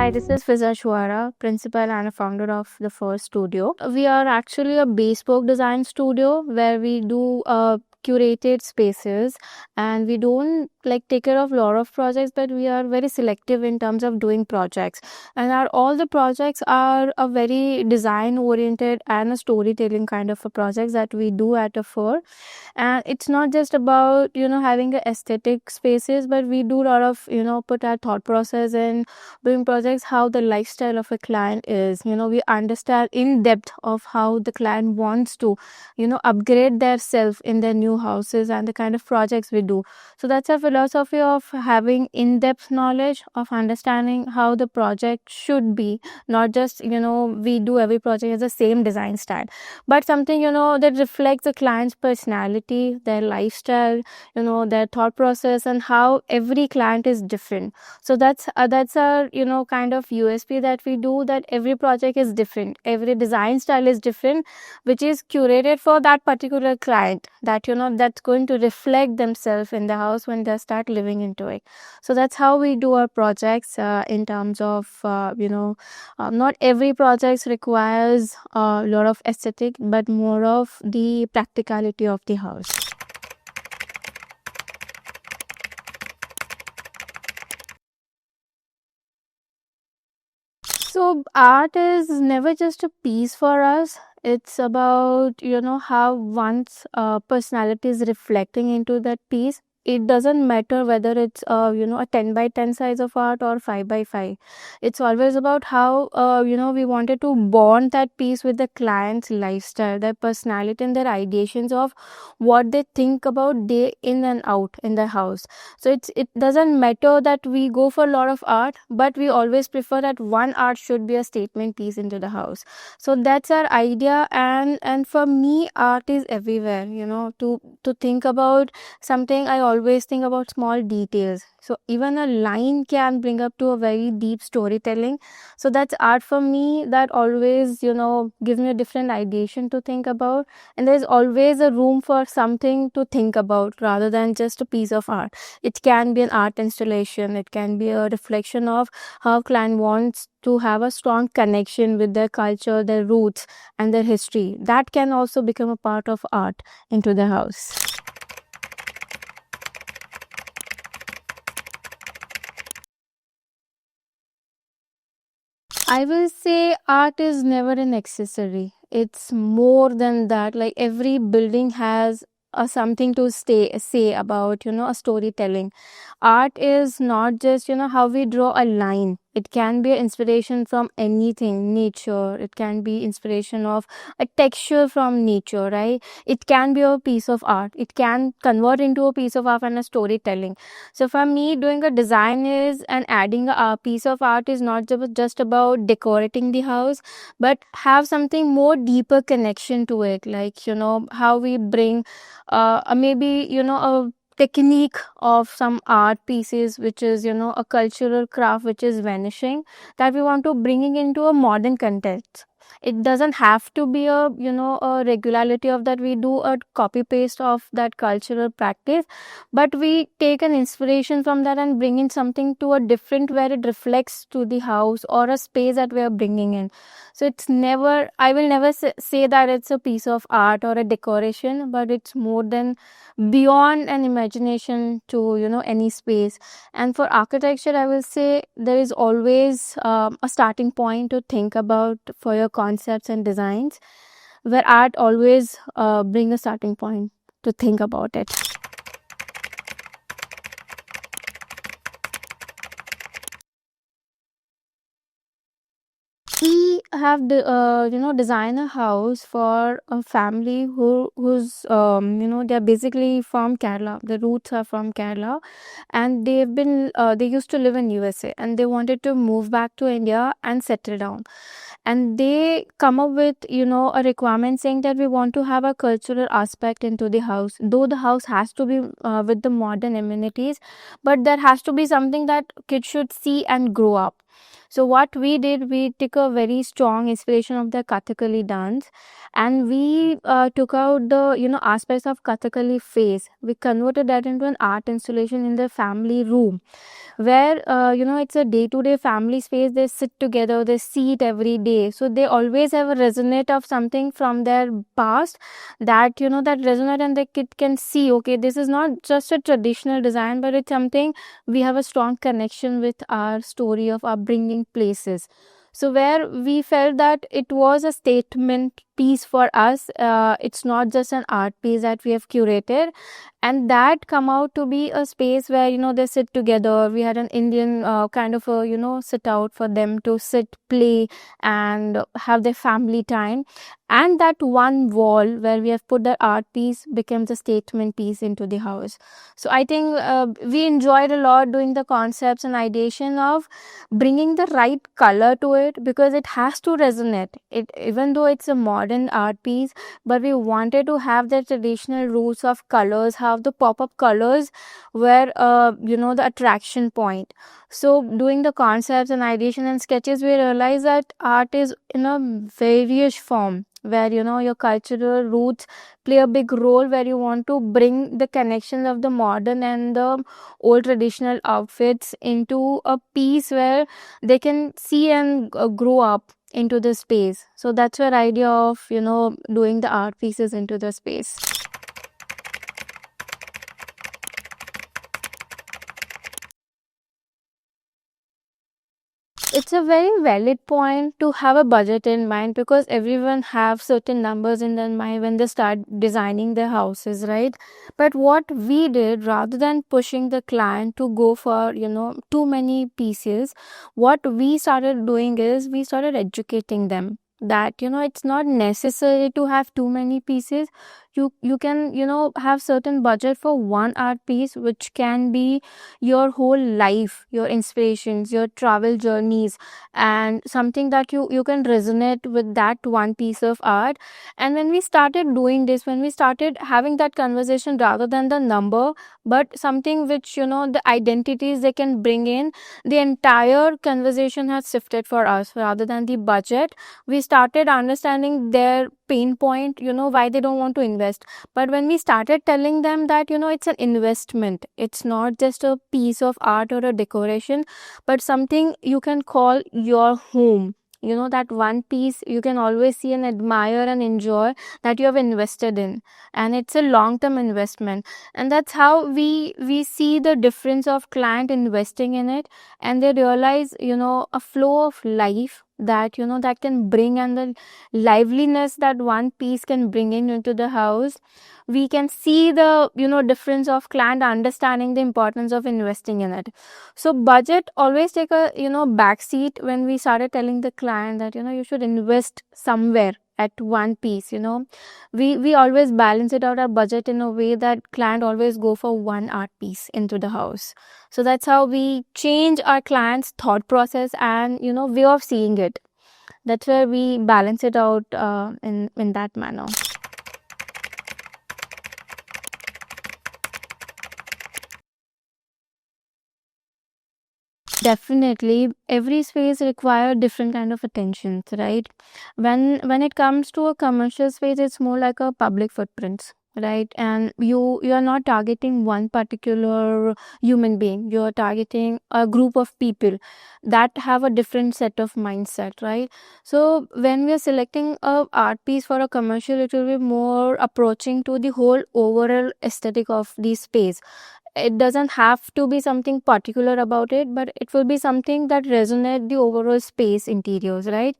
Hi, this is Fiza Chouara, principal and a founder of the First Studio. We are actually a bespoke design studio where we do curated spaces, and we don't take care of a lot of projects, but we are very selective in terms of doing projects. And all the projects are a very design oriented and a storytelling kind of a projects that we do at a Fur. And it's not just about having a aesthetic spaces, but we do a lot of put our thought process in doing projects, how the lifestyle of a client is. We understand in depth of how the client wants to upgrade their self in their new houses and the kind of projects we do. So that's a philosophy of having in-depth knowledge of understanding how the project should be, not just we do every project as the same design style, but something that reflects the client's personality, their lifestyle, their thought process, and how every client is different. So that's our kind of USP that we do, that every project is different, every design style is different, which is curated for that particular client, that that's going to reflect themselves in the house when they start living into it. So that's how we do our projects, in terms of not every project requires a lot of aesthetic, but more of the practicality of the house. So art is never just a piece for us. It's about how one's personality is reflecting into that piece. It doesn't matter whether it's a 10 by 10 size of art or 5 by 5. It's always about how we wanted to bond that piece with the client's lifestyle, their personality, and their ideations of what they think about day in and out in the house. So it doesn't matter that we go for a lot of art, but we always prefer that one art should be a statement piece into the house. So that's our idea. And for me, art is everywhere. To think about something, I always think about small details. So even a line can bring up to a very deep storytelling. So that's art for me, that always gives me a different ideation to think about. And there's always a room for something to think about rather than just a piece of art. It can be an art installation, it can be a reflection of how client wants to have a strong connection with their culture, their roots, and their history. That can also become a part of art into the house. I will say art is never an accessory. It's more than that. Like every building has something to say about a storytelling. Art is not just how we draw a line. It can be inspiration from anything, nature. It can be inspiration of a texture from nature, right? It can be a piece of art. It can convert into a piece of art and a storytelling. So for me, doing a design is and adding a piece of art is not just about decorating the house, but have something more deeper connection to it. Like how we bring maybe a technique of some art pieces, which is a cultural craft which is vanishing, that we want to bringing into a modern context. It doesn't have to be a regularity of that we do a copy paste of that cultural practice, but we take an inspiration from that and bring in something to a different, where it reflects to the house or a space that we are bringing in. So it's never, I will never say that it's a piece of art or a decoration, but it's more than beyond an imagination to any space. And for architecture, I will say there is always a starting point to think about for your concepts and designs, where art always bring a starting point to think about it. We have design a house for a family who's they're basically from Kerala. The roots are from Kerala, and they used to live in USA, and they wanted to move back to India and settle down. And they come up with a requirement saying that we want to have a cultural aspect into the house, though the house has to be with the modern amenities, but there has to be something that kids should see and grow up. So what we did, we took a very strong inspiration of the Kathakali dance, and we took out the aspects of Kathakali face. We converted that into an art installation in the family room, where it's a day-to-day family space. They sit together, they see it every day, so they always have a resonate of something from their past, that that resonate, and the kid can see, okay, this is not just a traditional design, but it's something we have a strong connection with our story of upbringing places. So where we felt that it was a statement piece for us, it's not just an art piece that we have curated, and that come out to be a space where they sit together. We had an Indian kind of a sit out for them to sit, play, and have their family time. And that one wall where we have put the art piece becomes a statement piece into the house. So I think we enjoyed a lot doing the concepts and ideation of bringing the right color to it, because it has to resonate it, even though it's a modern art piece, but we wanted to have the traditional roots of colors, have the pop-up colors where the attraction point. So doing the concepts and ideation and sketches, we realized that art is in a various form, where your cultural roots play a big role, where you want to bring the connections of the modern and the old traditional outfits into a piece where they can see and grow up into the space. So that's your idea of doing the art pieces into the space. It's a very valid point to have a budget in mind, because everyone have certain numbers in their mind when they start designing their houses, right? But what we did, rather than pushing the client to go for too many pieces, what we started doing is we started educating them that it's not necessary to have too many pieces. You can have certain budget for one art piece, which can be your whole life, your inspirations, your travel journeys, and something that you can resonate with that one piece of art. And when we started doing this, when we started having that conversation rather than the number, but something which the identities they can bring in, the entire conversation has shifted for us. Rather than the budget, we started understanding their pain point, why they don't want to invest. But when we started telling them that it's an investment, it's not just a piece of art or a decoration, but something you can call your home. That one piece you can always see and admire and enjoy, that you have invested in, and it's a long term investment. And that's how we see the difference of client investing in it, and they realize a flow of life that that can bring, and the liveliness that one piece can bring into the house. We can see the difference of client understanding the importance of investing in it. So budget always take a backseat when we started telling the client that you should invest somewhere at one piece. We always balance it out our budget in a way that client always go for one art piece into the house. So that's how we change our clients thought process and way of seeing it. That's where we balance it out in that manner. Definitely, every space require different kind of attentions, right? When it comes to a commercial space, it's more like a public footprint, right? And you are not targeting one particular human being. You are targeting a group of people that have a different set of mindset, right? So when we are selecting a art piece for a commercial, it will be more approaching to the whole overall aesthetic of the space. It doesn't have to be something particular about it, but it will be something that resonate the overall space interiors, right?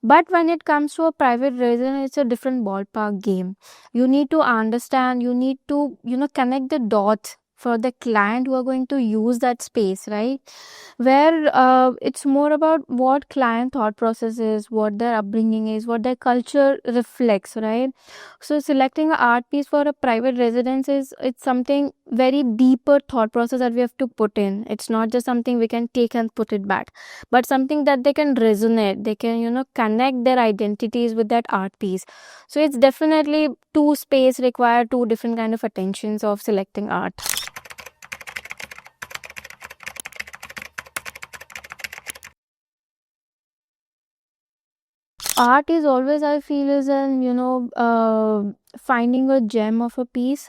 But when it comes to a private residence, it's a different ballpark game. You need to understand, you need to connect the dots for the client who are going to use that space, right? Where it's more about what client thought process is, what their upbringing is, what their culture reflects, right? So selecting an art piece for a private residence is, it's something very deeper thought process that we have to put in. It's not just something we can take and put it back, but something that they can resonate, they can connect their identities with that art piece. So it's definitely two space require two different kind of attentions of selecting art. Art is always, I feel, is an finding a gem of a piece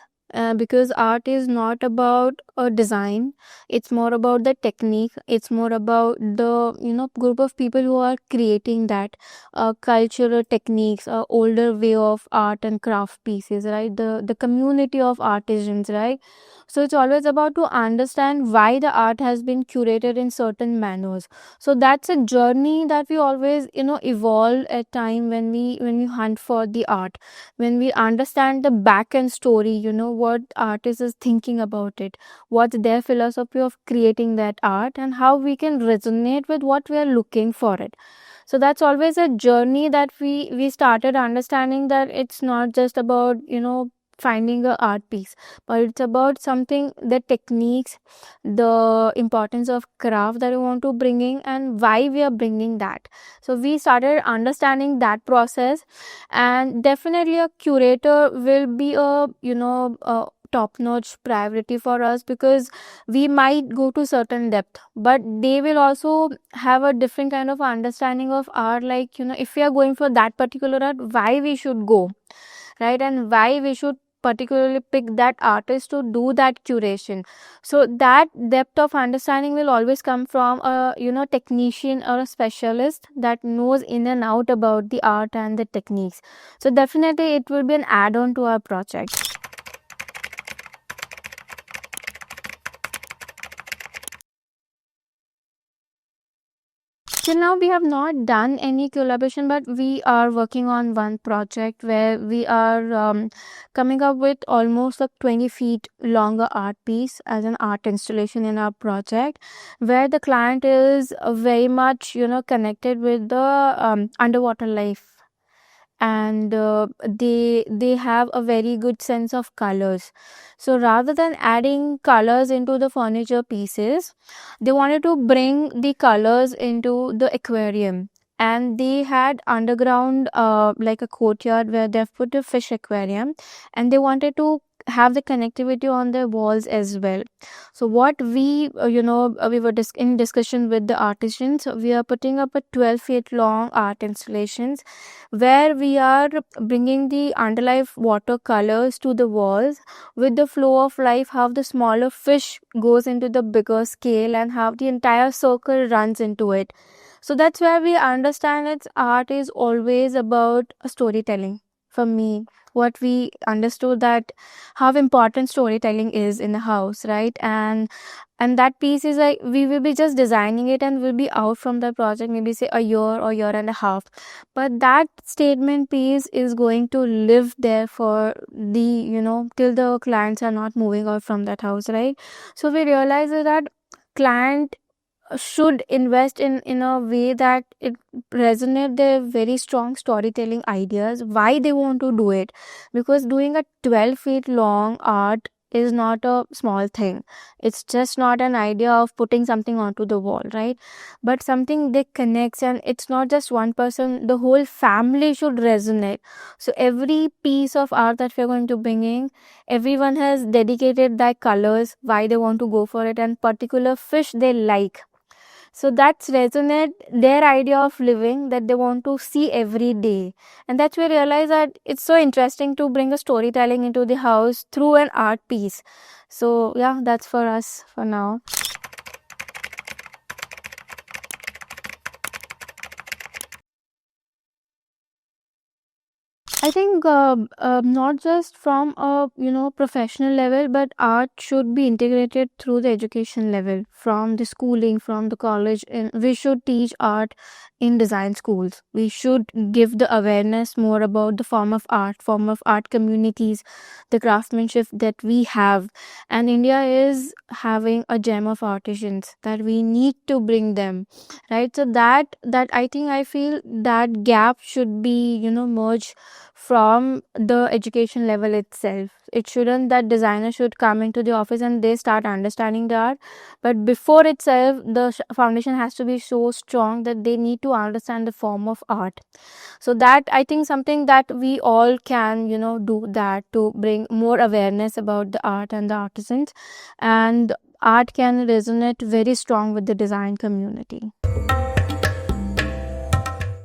because art is not about a design. It's more about the technique. It's more about the group of people who are creating that cultural techniques, older way of art and craft pieces, right? The community of artisans, right? So it's always about to understand why the art has been curated in certain manners. So that's a journey that we always evolve at time when we hunt for the art, when we understand the back end story, what artist is thinking about it, what's their philosophy of creating that art, and how we can resonate with what we are looking for it. So that's always a journey that we started understanding that it's not just about finding a art piece, but it's about something, the techniques, the importance of craft that we want to bring in, and why we are bringing that. So we started understanding that process. And definitely a curator will be a top notch priority for us, because we might go to certain depth, but they will also have a different kind of understanding of art, like if we are going for that particular art, why we should go, right? And why we should particularly pick that artist to do that curation. So that depth of understanding will always come from a technician or a specialist that knows in and out about the art and the techniques. So definitely it will be an add-on to our project. Till now, we have not done any collaboration, but we are working on one project where we are coming up with almost a 20 feet longer art piece as an art installation in our project, where the client is very much, connected with the underwater life. And they have a very good sense of colors. So rather than adding colors into the furniture pieces, they wanted to bring the colors into the aquarium. And they had underground like a courtyard where they've put a fish aquarium, and they wanted to have the connectivity on their walls as well. So what we were in discussion with the artisans. We are putting up a 12 feet long art installations, where we are bringing the underlife watercolors to the walls with the flow of life, how the smaller fish goes into the bigger scale and how the entire circle runs into it. So that's where we understand its art is always about storytelling. For me, what we understood that how important storytelling is in the house, right? And that piece is like we will be just designing it and we'll be out from the project maybe say a year or year and a half, but that statement piece is going to live there for the till the clients are not moving out from that house, right? So we realize that client should invest in a way that it resonate their very strong storytelling ideas, why they want to do it. Because doing a 12 feet long art is not a small thing. It's just not an idea of putting something onto the wall, right? But something that connects, and it's not just one person, the whole family should resonate. So every piece of art that we're going to bring in, everyone has dedicated their colors, why they want to go for it, and particular fish they like. So that's resonate their idea of living that they want to see every day. And that's where I realize that it's so interesting to bring a storytelling into the house through an art piece. So yeah, that's for us for now. I think not just from a professional level, but art should be integrated through the education level, from the schooling, from the college. And we should teach art in design schools. We should give the awareness more about the form of art communities, the craftsmanship that we have. And India is having a gem of artisans that we need to bring them, right? So that I feel that gap should be merged from the education level itself. It shouldn't that designer should come into the office and they start understanding the art, but before itself the foundation has to be so strong that they need to understand the form of art. So that I think something that we all can do, that to bring more awareness about the art and the artisans, and art can resonate very strong with the design community.